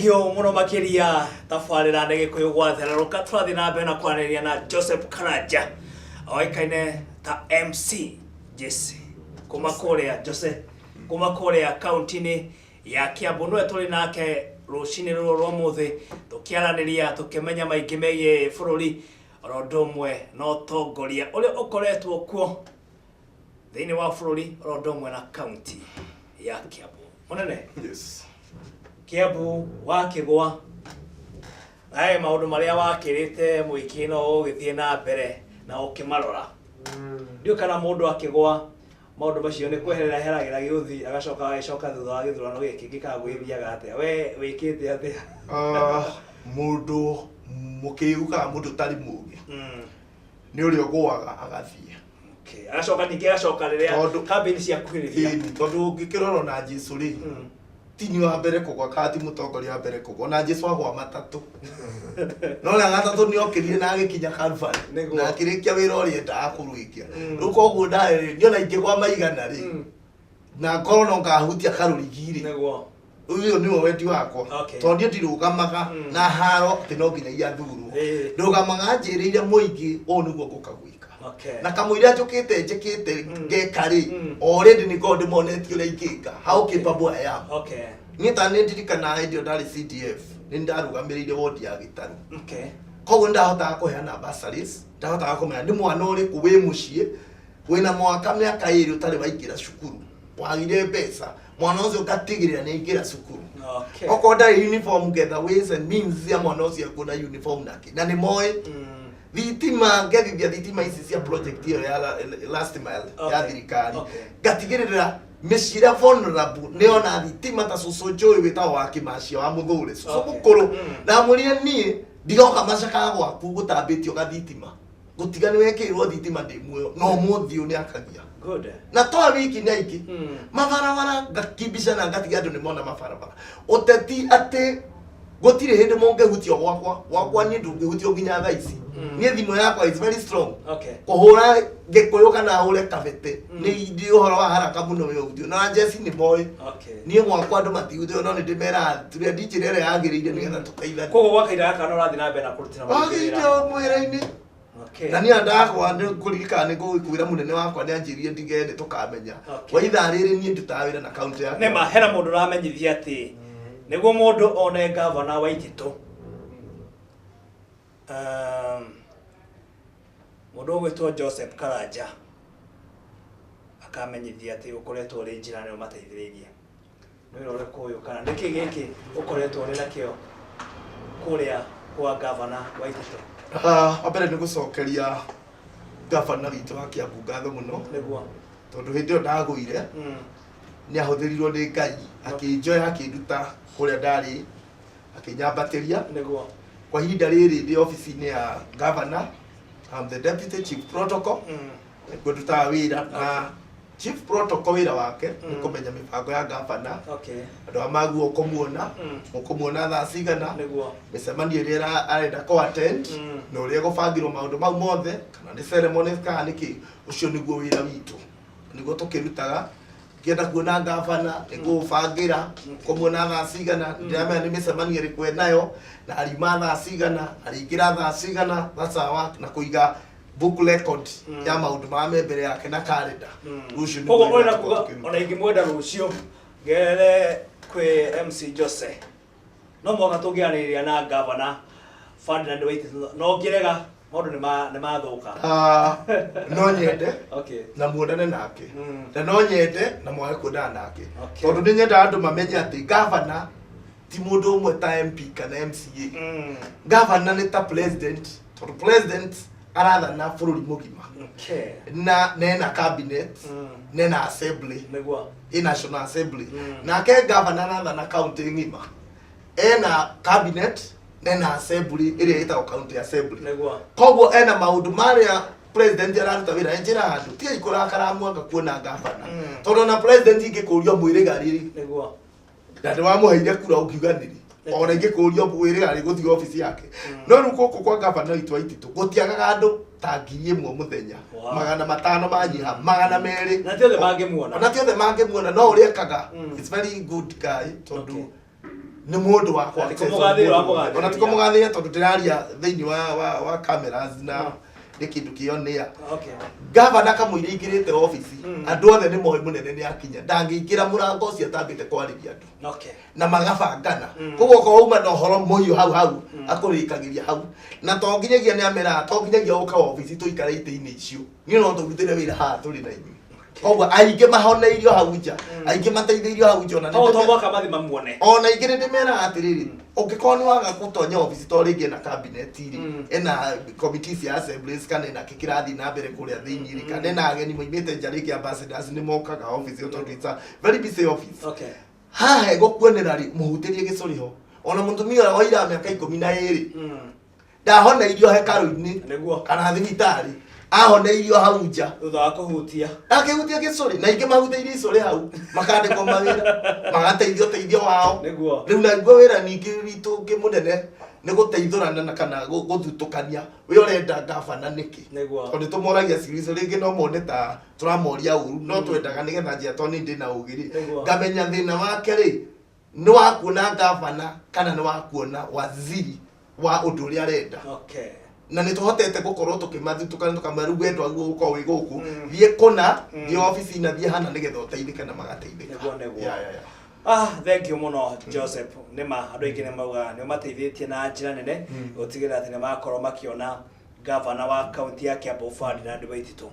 Thengio muno makiria tabarira na Gikuyu gwathereruka twathi na mbere na kwaneria na Joseph Karanja oikaine ta MC Jesse kuma kuria Joseph kuma kuria county-ini ya Kiambu no tuli nake rucini rwo muthi tukiaraniria tukimenya maingi megie bururi rondomwe no tongoria uria ukoretwo kuo thiini wa bururi rondomwe na county ya Kiambu munene. Yes. Kiambu wakigwa nae maundu maria wakirite muikino ugithie na mbere na ukimarora ndio kana mundu akigwa maundu macio ni kweherera heragira giuthi agacoka thutha wa githurano giki gikagwithiaga atia we wikite atia mundu mukiuga mundu tari mugi ni uri ogwaga agathie agacoka riria campaign cia kuhirithia tondu ngikirora na Jesu ri tini wa mbere kugwa kati mutongoria wa mbere kugwa na Jesu agwa matatu no na gatatu ni okirie na agikinya Calvary na akirikia wira uri ndakuruikia ruko guo ndae ni ona ingigwa maigana ri na korona ngahutia karurigiri neguo uyu ni wendi wakwa tondu ndirugamaga na haro tino nginya ia thuru ndugamaga njiriire muingi o niguo ngukagwika na kamuira njukite ngekari already ni God monetio leikinga how capable I am. Nita ndirikana ndio ndari CDF ni ndarugamirire wodi ya Gitaru koguo ndahota kuheana bursaries ndahota kumenya ndi mwana uri kuwe mucie wina mwaka miaka iri utari waingira cukuru wagire pesa mwana ucio gatigirira ni ingira cukuru okonda uniform gether ways and means ya mwana ucio kuna uniform nake na ni moe thitima ngethithia thitima ici cia project iyo ya last mile ya thirikari gatigirira mishira vulnerable neona thitima ta susu joy witao wa kimacia wa muthure susu mukuru na murie nie ndigoka macaka gwaku gutambitio gathitima gutigani wekirwo thitima ndi muoyo no muthio ni akagia good na to wiki ni aiki mabarabara ngakibisha na ngatiga andu ni mona mabarabara uteti ate gotire hindi monge hutio gwakwa ni ndungihutio nginya thaa ici ni thimo yakwa is very strong kuhura Gikuyu kana hure kabete ni ndi uhoro wa haraka muno we uthio na Jesse ni boy ni gwakwa andu matiuthio no ni ndimera turia ndinjirere yagirire ni getha tukaitha koguo wakaira kana no rathi na mbere na kurutina wagito mwira-ini na ni andakwa ni kurika ni kuira munene wakwa ni anjirie ndigende tukamenya wa itha riri ni ndutawira na county ya ne mahera mundu ramenyithia ati niguo mundu one governor wa Ititu mundu gwitwo Joseph Karanja akamenyithia ati ukoretwo ri njira ne mateithiririe no rore kuyu kana ndiki giki ukoretwo ri nakio kuria kwa governor wa Ititu apere ni gucokeria governor witu wa Kiambu ngatho muno niguo tondu hindi ndagwire ni ahuthirirwo ni Ngai akinjoya akinduta kuria ndari akinyambatiria niguo kwa hinda riri ndi office-ini ya governor. I'm the deputy chief protocol nguruta wira na chief protocol wira wake ni kumenya mipango ya governor andu amaguo kumuona thaa cigana micemania iria arenda ko attend na uria gubangirwo maundu mau mothe kana ni ceremonies kana niki ucio niguo wira witu niguo tukirutaga kienda kuona governor nigubangira kumuona thaa cigana ndiramenya ni micemania iriku nayo na arima thaa cigana aringira thaa cigana that's na kuiga book record ya maundu ma mbere yake na calendar rucio koguo ona kuga ona ingimwenda rucio ngere kwi MC Jose no mwaka tungiarĩrĩria na governor Ferdinand Waititu no ngirega maundu ni mathuka no nyende na muonane nake na no nyende na mwae kuonana nake tondu ni nyenda andu mamenye ati governor ti mundu umwe ta MP kana MCA governor ni ta president tondu president arathana bururi mugima na nena cabinet nena assembly national assembly na ke governor arathana county ngima ena cabinet nena assembly iria ita county assembly koguo ena maundu maria president araruta wira njira andu ti ikura karamu kuona governor tondu na president ingikurio mwiriga riri ndio wamuheire kura ukiuganiri ona ingikurio mwiriga riri guthii office yake no ruko kwa governor itwa Ititu gutiagaga andu ta 1,000 muthenya 500 manyiha 200 na tiothe mangimuona no uria kaga it's very good guy tondu nĩ mũndũ wa kwa ona tikomugathira tondu ndiraria thiini wa cameras na nĩ kĩndũ kĩonea gavana kamũira ingĩrĩte ofici andũ othe nĩ moĩ mũnene nĩ akinya ndangĩingĩra mũrango ũcio atambĩte kwarĩria andũ na magabangana koguo ko uma na ũhoro mũhiũ hau akũrĩkagĩria hau na to nginyagia nĩ amera to nginyagia ũka ofici tũikare itĩ-inĩ icio niĩ no tũrutĩre wĩra haha tũrĩ na inyuĩ koguo aingĩ mahoneirio hau nja aingĩ mateithĩirio hau nja ona ingĩ nĩndĩmeraga atĩrĩrĩ ũngĩkorwo nĩ waga gũtonya ofici to rĩngĩ na cabinet rĩ ena committee cia assemblies kana ena kĩrathi na mbere kũrĩa thĩinĩ rĩ kana ena ageni moimĩte nja rĩngĩ ambassadors nĩ mokaga ofici tondũ it's a very busy office haha gũkuonera rĩ mũhutĩrie gĩcũrĩ ho ona mũtumia ũrĩa waira mĩaka 12 ndahoneirio hekarũ-inĩ kana thibitarĩ ahoneirio hau nja thutha wa kũhutia akĩhutia gĩcũrĩ na ingĩ mahutĩirie icũrĩ hau makandĩkwo mawĩra magateithio wao rĩu naguo wĩra ningĩ witũ ũngĩ mũnene nĩ gũteithũrana na kana gũthutũkania wĩ ũrenda gavana nĩkĩ tondũ tũmoragia ciulizo rĩngĩ no mone ta tũramoria ũru no twendaga nĩgetha njĩra tondũ nĩ ndĩ na ũgĩ ngamenya thĩna wake rĩ nĩ wa kuona gavana kana nĩ wa kuona waziri wa ũndũ ũrĩa arenda na nĩ tũhotete gũkorwo tũkĩmathutukana tũkamera wendo aguo gũkorwo wĩ gũkũ thiĩ kũna thiĩ ofici na thiĩ hana nĩgetha ũteithĩke na magateithĩka thank you muno Joseph nĩma andũ aingĩ nĩ mauga nĩ mateithĩtie na njĩra nene gũtigĩrĩra atĩ nĩ makorwo makĩona gavana wa kaunti ya Kiambu Fund na andũ aitũ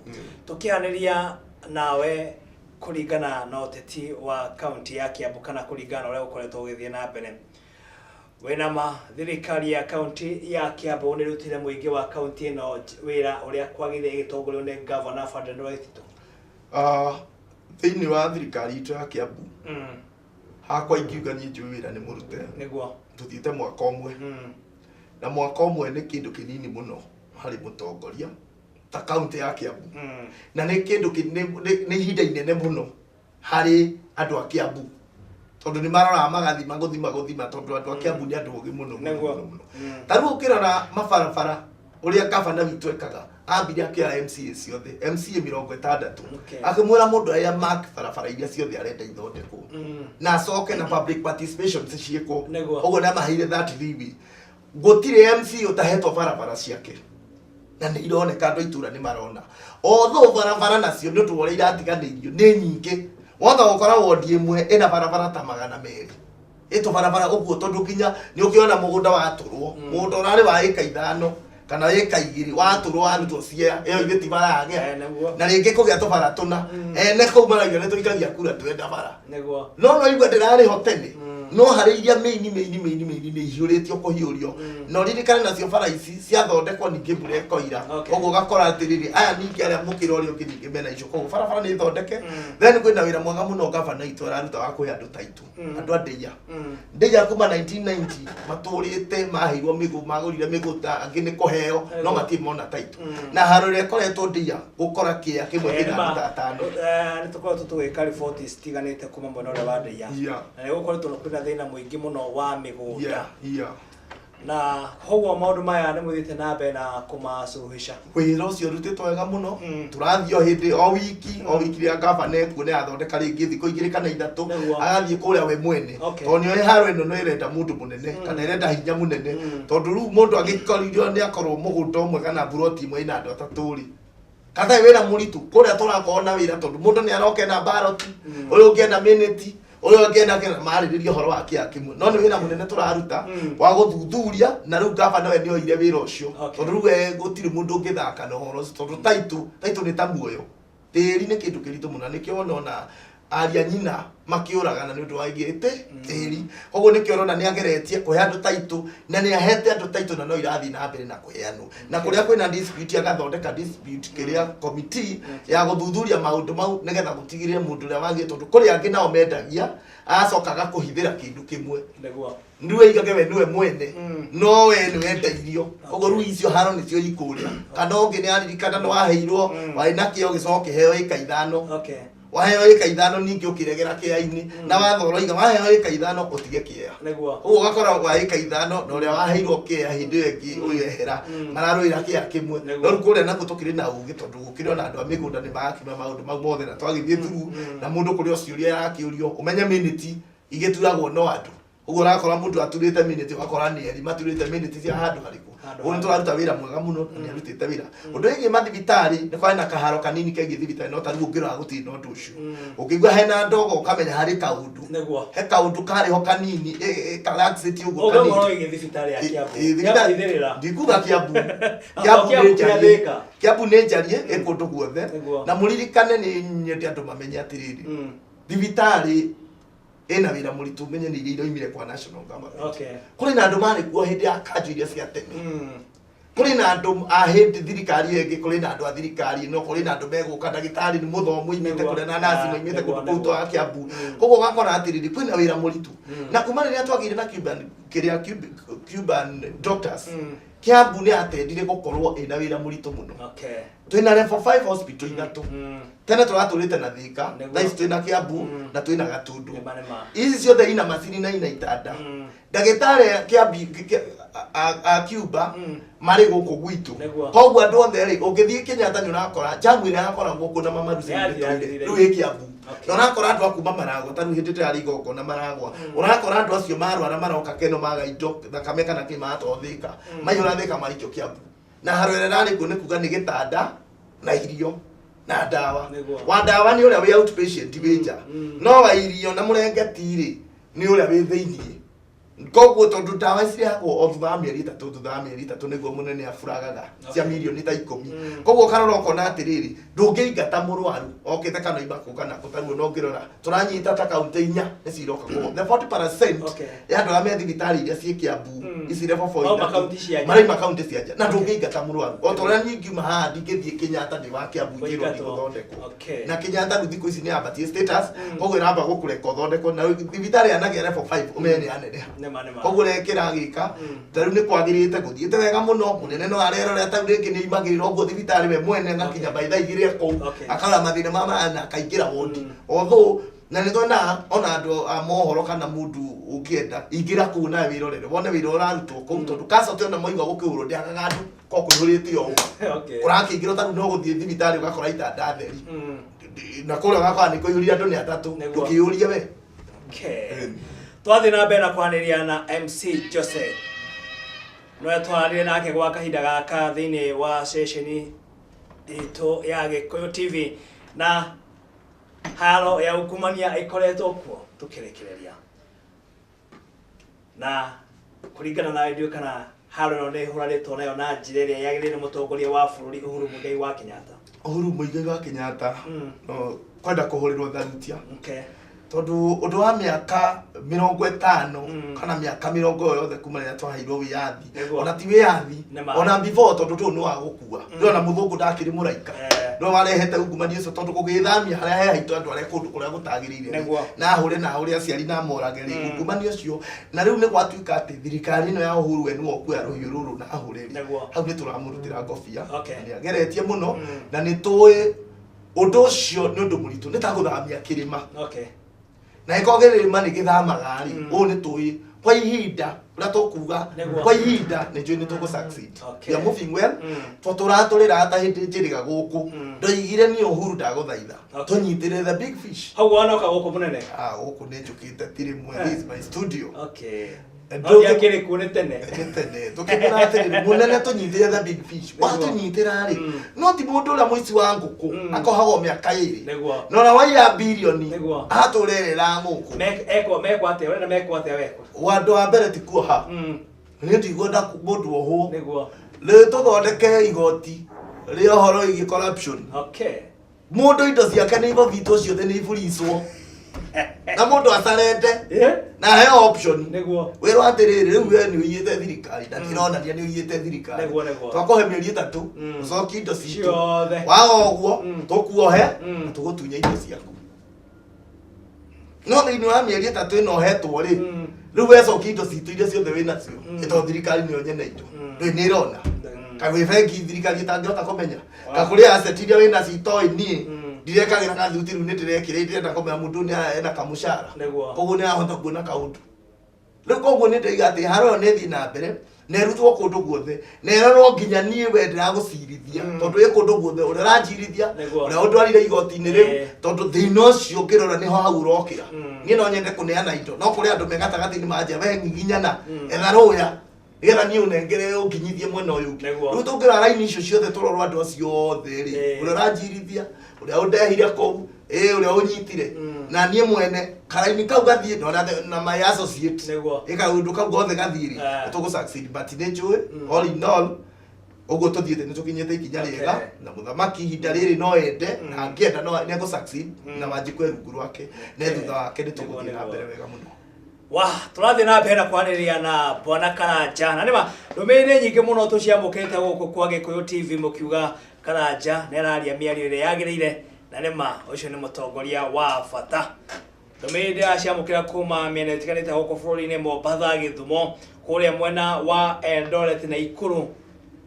tũkĩanĩria nawe kũringana na ũteti wa kaunti ya Kiambu kana kũringana na ũrĩa ũkoretwo ũgĩthiĩ na mbere wena ma thirikari ya kaunti ya Kiambu nĩ rutire mũingĩ wa kaunti ĩno wĩra ũrĩa kwagĩrĩire gĩtongorio nĩ gavana Fund na aitũ thĩinĩ wa thirikari itũ ya Kiambu hakwa ingiuga niĩ njũĩ wĩra nĩ mũrute nĩguo tũthiĩte mwaka ũmwe na mwaka ũmwe nĩ kĩndũ kĩnini mũno harĩ mũtongoria ta kaunti ya Kiambu na nĩ kĩndũ nĩ ihinda inene mũno harĩ andũ a Kiambu tondu ni marora magathima guthima tondu andu a Kiambu ni andu ogi muno ta riu ukirora mabarabara uria gavana witu ekaga ambire akira MCA ciothe MCA 60 akimwira mundu aya mark barabara iria ciothe arenda ithondekwo na acoke na public participation ciĩkwo uguo na mahire that riwi gutire MCA utahetwo barabara ciake na nĩ ironeka andu itura ni marona otho barabara nacio nĩ ũndũ ũrĩa iratiganĩirio nĩ nyingĩ wothe gũkora wodi ĩmwe ĩna barabara ta 200 ĩto barabara ũguo tondu kinya nĩ ũkĩona mũgũnda watũrwo mũgũnda ũrarĩ wa ĩka 5 kana ĩka 2 watũrwo warutwo cia ĩyo ithe ti bara yagĩa na rĩngĩ kũgĩa tũbara tũna ene kũu maragio nĩ tũikagia kura twenda bara no igua ndĩrarĩ hotene no harĩ iria meini nĩ ihũrĩtio kũhiũrio no ririkana nacio bara ici ciathondekwo ningĩ mbura ĩkoira koguo gakora atĩrĩrĩ aya ningĩ arĩa mũkĩra ũrĩa ũngĩ ningĩ mena icio koguo barabara nĩ thondeke then kwĩna wĩra mwega mũno gavana itũ araruta wa kũhe andũ ta itũ andũ a Ndeia kuma 1990 matũrĩte maheirwo magũrire mĩgũta angĩ nĩ kũheo no matirĩ mona ta itũ na haro ĩrĩa ĩkoretwo Ndeia gũkora kĩea kĩmwe kĩna andũ ta 5 nĩ tũkoretwo tũgĩka riboti citiganĩte kuma mwena ũrĩa wa Ndeia na nĩ gũkoretwo kwĩna thĩna mũingĩ mũno wa mĩgũnda na hoguo maũndũ maya nĩ mũthiĩte na mbere na kũmacuruhisha wĩra ũcio ũrutĩtwo wega mũno tũrathiĩ o hĩndĩ o wiki rĩrĩa gavana ekuona athondeka rĩngĩ thikũ 2 kana 3 agathiĩ kũrĩa we mwene tondũ nĩoĩ haro ĩno no ĩrenda mũndũ mũnene kana ĩrenda hinya mũnene tondũ rĩu mũndũ agĩkorirwo nĩ akorwo mũgũnda ũmwe kana buroti ĩmwe ĩna andũ atatũ rĩ kana wĩra mũritũ kũrĩa tũrakorwo na wĩra tondũ mũndũ nĩ arokena baroti ũyũ ũngĩ ena minute ũyũ ũngĩ ena marĩrĩria ũhoro wa kĩya kĩmwe no nĩ wĩra mũnene tũraruta wa gũthuthuria na rĩu gavana we nĩoire wĩra ũcio tondũ rĩu gũtirĩ mũndũ ũngĩthaka na ũhoro ũcio tondũ taitũ nĩ ta muoyo tĩri nĩ kĩndũ kĩritũ mũno nĩkĩo ona aria nyina makĩũragana nĩ ũndũ wa igĩte tĩri koguo nĩkĩo ũrona nĩ ageretie kũhe andũ taitũ na nĩ ahete andũ taitũ na no irathiĩ na mbere na kũheanwo na kũrĩa kwĩna dispute agathondeka dispute kĩrĩa committee ya gũthuthuria maũndũ mau nĩgetha gũtigĩrĩre mũndũ ũrĩa wagĩte tondũ kũrĩa angĩ nao mendagia acokaga kũhithĩra kĩndũ kĩmwe nĩwe igage we nĩwe mwene no we nĩ wendeirio koguo rĩu icio haro nĩcio ikũrĩa kana ũngĩ nĩ aririkana nĩ waheirwo warĩ na kĩo gĩcoka kĩheo ĩka 5 waheo ĩka 5 ningĩ ũkĩregera kĩya-inĩ na wathoro iga waheo ĩka 5 ũtige kĩya ũguo ũgakora wa ĩka 5 na ũrĩa waheirwo kĩya hĩndĩ ĩyo ĩngĩ ũyehera mararũĩra kĩya kĩmwe no rĩu kũrĩa nakuo tũkĩrĩ na ũgĩ tondũ gũkĩrĩ ona andũ a mĩgũnda nĩ magakĩma maũndũ mau mothe na twagĩthiĩ through na mũndũ kũrĩa ciũria yarakĩũrio ũmenye minute igĩturagwo no andũ ugo rakora mundu aturite minute wakora ni eri maturite minute cia handu hariku uno turaruta wira mwega muno ni arutite wira undu igi mathibitari ni kwa na kaharo kanini kegi thibitari no taru ngira gutina undu ucio ukigwa hena ndogo ukamenya hari kaundu he kaundu kari ho kanini kalaxity ugo kanini ugo igi thibitari ya Kiambu ndikuga Kiambu Kiambu ne jarie ekundu guothe na muririkane ni nyete andu mamenye atiriri thibitari ena wira muritu menye ni iro imire kwa national government kuri na andu mari kuo hindi ya kanju iria cia tene kuri na andu a hindi thirikari enge kuri na andu a thirikari no kuri na andu meguka ndagitari ni muthomu imite kuri na nasi no imite kundu to Kiambu kogo gakora atiriri kwina wira muritu na kumari ria twagire na Cuban doctors Kiambu ni atendire gukorwo ina wira muritu muno twina level 5 hospital inatu tena turaturite na Thika thaici twina Kiambu na twina Gatundu ici ciothe ina macini na ina itanda ndagitari Kiambu Cuba mari guku gwitu koguo andu othe ri ungithie Kenyatta ni urakora jamu ina yakora guku na mamaruci riu i Kiambu urakora andu akuma Maragwa taru hitite ari goko na Maragwa urakora andu acio marwara maroka Keno maga indo thakame kana kimato Thika mayura Thika marikio Kiambu na harwere rari ku ni kuga ni gitanda na irio na dawa wa dawa ni uria we outpatient wija no wa irio na murengeti ri ni uria we theinie koguo tondu dawa cireagwo o thutha mieri 3 niguo munene afuragaga cia milioni ta 10 koguo karora ukona atiriri ndungiingata murwaru okite kana ibaku kana kutaruo no ngirora turanyita ta kaunti 4 ni ciroka koguo the 40% ya andu amia thibitari iria cie Kiambu ici level 4 mari makaunti cianja na ndungiingata murwaru o toria nyingi maha ndingithie Kenyatta ndi wa Kiambu ngiro ndi guthondekwo na Kenyatta thikũ ici ni abatie status koguo iramba gukureka uthondekwo na thibitari anagia level 5 umene ni anene koguo rekera gika taru ni kwagirite guthiete wega muno munene no arerore tauriki ni imagirira oguo thibitari we mwene ngakinya by thaa igire ko akara mathina mama na kaingira wodi otho na ni twenda ona andu a mohoro kana mundu ukienda ingira ku na wirorere wone wira urarutwo ku tondu kasa twenda moigwa gukiuro ndiagaga andu ko kwihurite o urakingira taru no guthie thibitari ugakora itanda theri na kura gakwa ni kuihuria andu ni atatu tukiuria we twathi na mbere na kwaniria na MC Jose no twarire nake gwa kahinda gaka thiini wa session ito ya Gikuyu TV na haro ya ukumania ikoretwo kuo tukirekereria na kuringana na video kana haro no ne huraritwo nayo na njira iria yagirire mutongoria wa bururi Uhuru Muigai wa Kenyatta no kwenda kuhurirwo tharutia tondu undu wa miaka 50 kana miaka 70 yothe kuma ria twaheirwo wiathi ona ti wiathi ona before tondu tu no agukua ndona muthungu ndakiri muraika no warehete ungumania icio tondu kugithamia haria he haitu andu aria kundu kuria gutagirire na hure aciari na morageri ungumania ucio na riu ni gwatuika ati thirikari no ya Uhuru we ni okuya ruhiu ruru na ahureri hau ni turamurutira ngofia ni ageretie muno na ni tuwe undu ucio ni undu muritu ni ta guthamia kirima na ikogerere mani githamaga ri u ni tui kwa ihinda ura tukuga kwa ihinda ni njui ni tugu succeed ya moving well turaturira ata hindi njiriga guku ndoigire ni Uhuru ndaguthaitha tunyitire the big fish hau wanoka guku munene guku ni njukite tiri mwe this my studio ndo ya kire kune tene tukibura atiri munene tunyitire the big fish watu nyitira ri no ti mundu ura muici wa nguku akohago miaka iri no na waya bilioni aturerera nguku mekwa ate we na mekwa ate we wandu wa mbere ti kuoha ni ndigwenda mundu oho le tuthondeke igoti ri ohoro igi corruption mundu indo ciake ni ivovitwo ciothe ni iburicwo na mundu acarete na he option wero atiriri riu we ni uyite thirikari ndatirona ni uyite thirikari twakohe mieri 3 ucoki indo citu wago guo tukuohe tugutunya indo ciaku no thiini wa mieri 3 ino hetwo ri riu we coki indo citu iria ciothe wina cio ito thirikari ni onyene indo ndui ni irona kawe bengi thirikari itangihota kumenya kakuri asset iria wina citoi ni direkagira na thuti ru nitirekire ndirenda kumenya mundu ni ena kamushara koguo ni ahota kuona kaundu riu koguo ni ndiga ati haro ni thi na mbere nerutwo kundu guothe nerarwo nginya nie wendera gucirithia tondu ĩ kundu guothe uria ranjirithia uria undwarire igoti-ini riu tondu thina ucio ngirora niho hau urokira nie no nyende kuneana indo no kuri andu megatagati-ini manje we ngiginyana etha ruya nigetha nie unengere ukinyithie mwena uyu riu tungirora raini icio ciothe turorwo andu acio othe ri uria ranjirithia uria undehire kou uria unyitire na nie mwene karaini kau gathie na my associate ikaundu kau gothe gathiri tugu succeed but ne njui all in all uguo tuthiete ni tukinyete ikinya riega na muthamaki ihinda riri no ende na angienda no ne go succeed na wanjiku rungu rwake ne thutha wake ni tuguthie na mbere wega muno wa turathi na mbere kwaniria na bwana Karanja na nima ndumirire nyingi muno tuciamukite guku kwa Gikuyu TV mukiuga Karanja neraria miario ire yagirire na nima ucio ni mutongoria wa bata ndumirire aciamukira kuma miena itiganite guku bururi-ini Mombatha Githumo kuria mwena wa Eldoret na Ikuru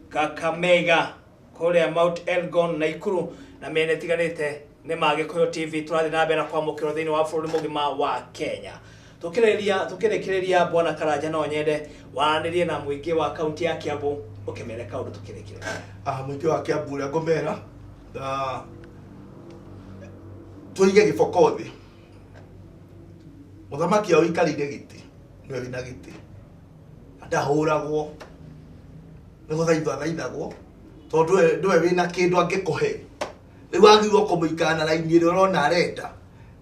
Kakamega kuria Mount Elgon na Ikuru na miena itiganite ni Gikuyu TV turathi na mbere kwamukira thiini wa bururi mugima wa Kenya tukirekereria bwana Karanja no nyende waranirie na muingi wa kaunti ya Kiambu ukimere kaundu tukirekire muingi wa Kiambu ria ngomera tuige gibokothi muthamaki au ikarire giti niwe wina giti ndahuragwo ni guthaithagwo tondu ndiwe wina kindu angikuhe riu agirwo kumuikana raini ri urona arenda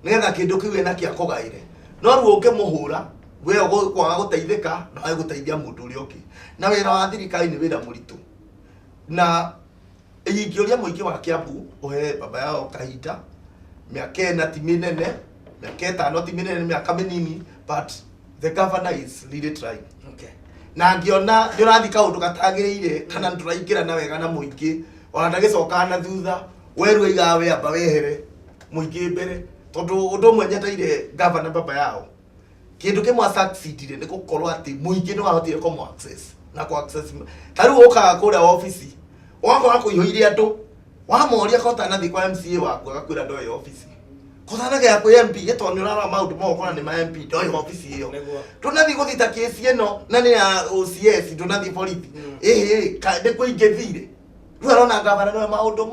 nigetha kindu kiu ena kia kugaire no ruo ukimuhura we kwaga guteithika na we guteithia mundu uri ungi na wira wa thirikari ni wira muritu na ingioria muingi wa Kiambu uhe baba yao kahinda miaka 4 ti minene miaka 5 ti minene miaka minini but the governor is really trying na ngiona ndirathi kaundu gatagirire kana nduraingira na wega na muingi ona ndagicoka na thutha weru igawe amba wehere muingi mbere tondu undu mwenyeteire governor baba yao kindu kimwe succeedire ni gukorwo ati muingi no ahotire ko access na ko access taru uka kuria office wako kuihoiria andu wamoria kota na thikwa MCA wako agakwira ndoe office kota na ya ku MP geto ni rara maundu moko ni ma MP ndoe office iyo tunathi guthita case eno na ni ya OCS tunathi police kande kuingethire ru arona governor no maundu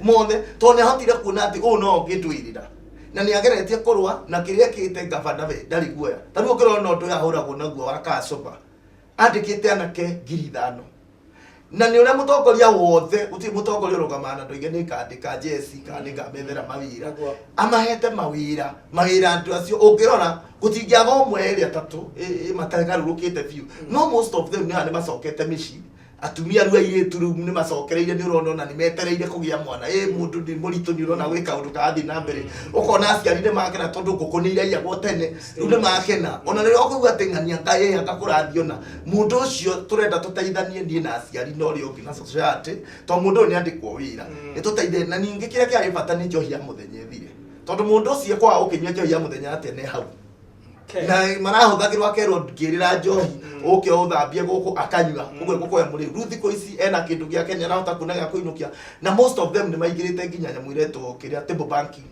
mothe to ni ahotire kuona ati no ngitwirira na ni ageretie kurwa na kiria kite governor we ndari guoya taru ukirona undu yahuragwo naguo wa kasoba andikite anake 5,000 na ni uria mutongoria wothe uti mutongoria rugamana ndoige ni kandika jesi kana ngamethera mawira amahete mawira andu acio ukirona gutingiaga umwe eri atatu matagarurukite biu no most of them ni macokete mici atumia ru airetu ru ni macokereire ni urona na ni metereire kugia mwana mundu ndi muritu ni urona gwika undu kathi na mbere ukona aciarire makena tondu ngukuniire iya gotene ru ni makena ona ni okuga tengania ngai akakurathio na mundu ucio turenda tuteithanie ndie na aciari no ri ungi na society to mundu ni andikwo wira ni tuteithie na ningi kiria kiari bata ni njohia muthenya ethire tondu mundu ucio kwa ukinywa njohia muthenya atene hau na marahuthagirwa kerwo ngirira njohi uke uthambie guku akanywa kugo guku ya muri ruthi ko ici ena kindu gia Kenya na hota kunaga kuinukia na most of them ni maigirite nginya nyamuireto kiria table banking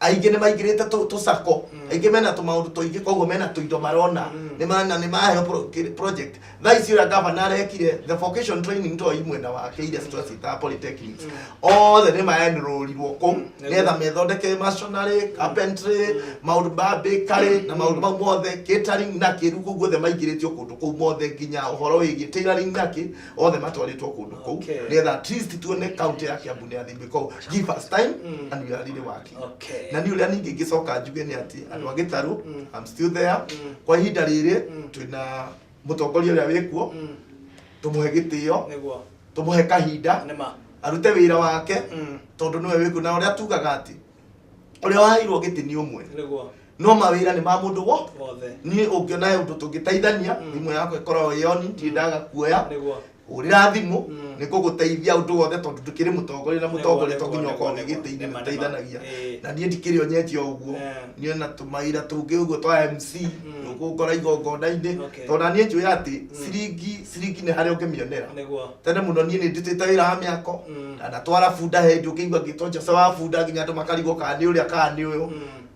aige ni maigirite to sako aige mena to maundu to ige kogo mena to indo marona ni mahe project thaisi ura governor ekire the vocation training to imwe na wake ile sita polytechnics all the name enrollirwo ko netha methondeke machinery carpentry maundu bakery na maundu mau mothe catering na kirugu guothe maigiritio kundu kuu mothe nginya uhoro wigi tailoring naki othe matwaritwo kundu kuu netha at least tuone county ya Kiambu ni athibiko give us time and we are really working na ni uria ningi gicoka njuge ni ati andu agitaru I'm still there kwa ihinda riri twina mutongoria uria wikuo tumuhe gitio tumuhe kahinda arute wira wake tondu niwe wiku na uria tugaga ati uria waheirwo giti ni umwe no mawira ni ma mundu wothe ni ungiona undu tungiteithania imwe yako ikorwo yoni tindaga kuoya urira thimu ni kuguteithia undu wothe tondu tukiri mutongoria na mutongoria tonginya ko giti-ini mateithanagia na nie ndikiri onyetio uguo nie na tumaira tungi uguo twa MC ukukora igongona-ini tondu nie njui ati siringi ni haria ungimionera tene muno nie ni nditite wira wa miako na twara funda he njuki igwa gitoja sawa funda nginya andu makarigwo kana ni uria kana ni uyu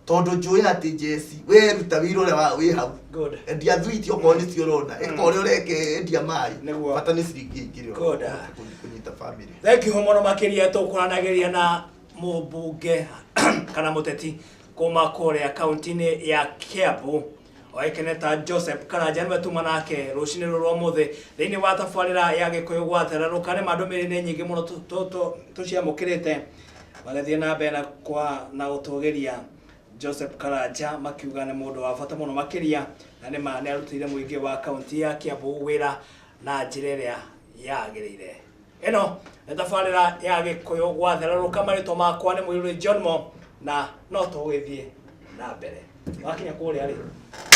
tondu njui ati Jesse we ruta wira ule wa wi hau good endia thwiti okoni ti urona ekore ureke endia mai bata ni ciringi ingire good kunyita family thank you muno makiria tukuranagiria na mubunge kana muteti kuma kuria kaunti-ini ya Kiambu oikeneta Joseph Karanja nwe tuma nake rucini rwo muthe thiini wa tabarira ya Gikuyu gwathereruka ni mandumiri nyingi muno tuciamukirite magathie na mbere na utugiria Joseph Karanja makiuga ni mundu wa bata muno makiria na ni ma ni arutire muingi wa kaunti ya Kiambu wira na njira iria yagirire eno ni tabarira ya Gikuyu gwathereruka marito makwa ni Muiruri Johnmo na no tugithie na mbere wakinya kuria ri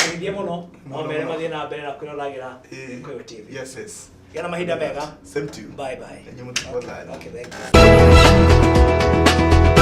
ngithie muno no mbere mathie na mbere na kwirolagira Gikuyu TV yes gena mahinda mega same to you bye bye okay, thank you